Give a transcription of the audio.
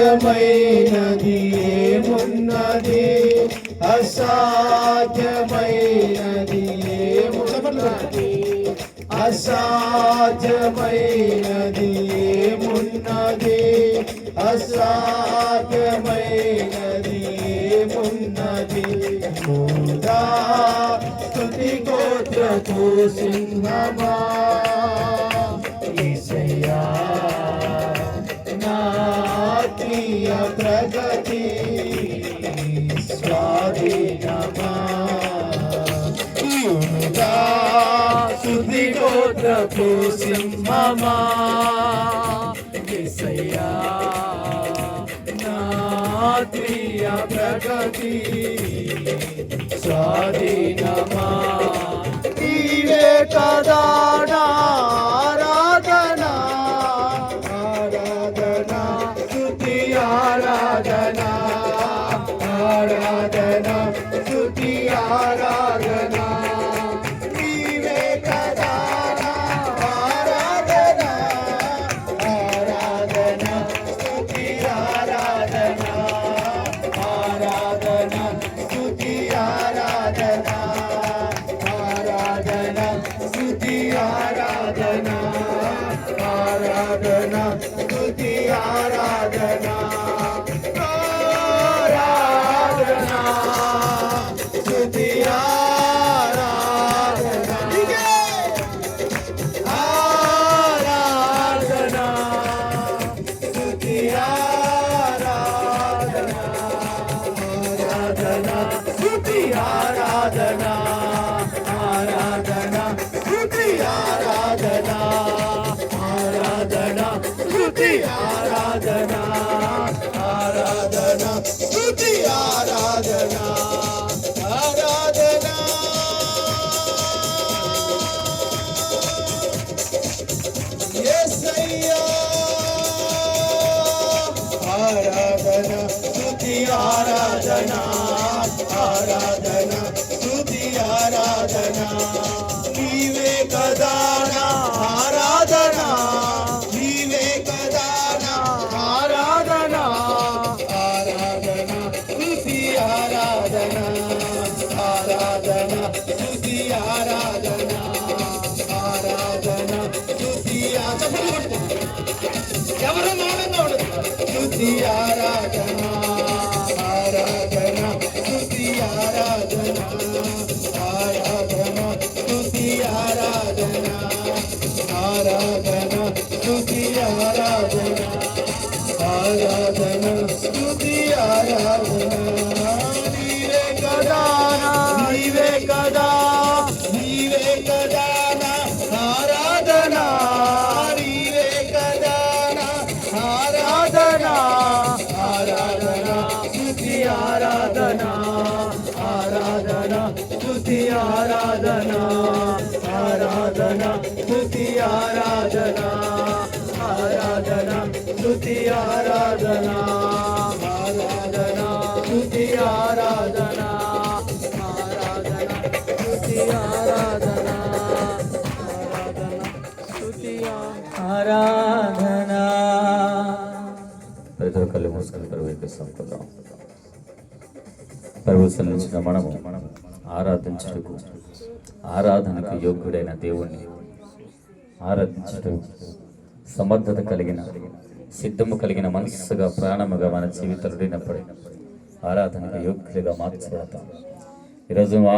అసాధ్యమైనది ఏమున్నది, అసాధ్యమైనది ఏమున్నది, అసాధ్యమైనది ఏమున్నది, అసాధ్యమైనది ఏమున్నది. యూదా స్తుతి గోత్రపు సింహమా, యేసయ్యా నాత్మీయ ప్రగతి స్వాధీనమా. యూదా స్తుతి గోత్రపు సింహమా, యేసయ్యా నాత్మీయ ప్రగతి స్వాధీనమా. నీవే కదా నా ఆరాధన, ఆరాధన స్తుతి ఆరాధన, ఆరాధన స్తుతి ఆరాధన. నీవే కదా నా ఆరాధన, ఆరాధన స్తుతి ఆరాధన, ఆరాధన స్తుతి ఆరాధన, ఆరాధన స్తుతి ఆరాధన, ఆరాధన స్తుతి ఆరాధన, ఆరాధన స్తుతి ఆరాధన, ఆరాధన స్తుతి ఆరాధన, ఆరాధన స్తుతి ఆరాధన, ఆరాధన స్తుతి ఆరాధన, ఆరాధన స్తుతి ఆరాధన, ఆరాధన స్తుతి ఆరాధన, ఆరాధన. యేసయ్యా ఆరాధన స్తుతి ఆరాధన, ఆరాధన స్తుతి ఆరాధన. నీవే కదా నా ఆరాధన, నీవే కదా నా ఆరాధన, ఆరాధన స్తుతి ఆరాధన, ఆరాధన స్తుతి ఆరాధన, ఆరాధన స్తుతి ఆరాధన. ఎవరు మాట్లాడు స్తుతి ఆరాధన, ఆరాధన స్తుతి ఆరాధన, ఆరాధన స్తుతి ఆరాధన, ఆరాధన స్తుతి ఆరాధన, ఆరాధన స్తుతి ఆరాధన. నీవే కదా నీవే కదా, నీవే కదా నా ఆరాధన, నీవే కదా నా ఆరాధన, ఆరాధన స్తుతి ఆరాధన, ఆరాధన స్తుతి ఆరాధన, ఆరాధన స్తుతి ఆరాధన, ఆరాధన స్తుతి ఆరాధన, ఆరాధన స్తుతి ఆరాధన, ఆరాధన స్తుతి ఆరాధన, ఆరాధన స్తుతి ఆరాధన. ప్రజల కళ్ళు మూసుకొని ప్రభువుకి సమర్పిద్దాం. ప్రభువు సన్నిధించిన మనము ఆరాధించుటకు, ఆరాధనకు యోగ్యుడైన దేవుణ్ణి ఆరాధించుటకు సమర్థత కలిగిన, సిద్ధము కలిగిన మనస్సుగా, ప్రాణముగా మన జీవితాలు ఆరాధనకు యోగ్యులుగా మార్చబడతాం. ఈరోజు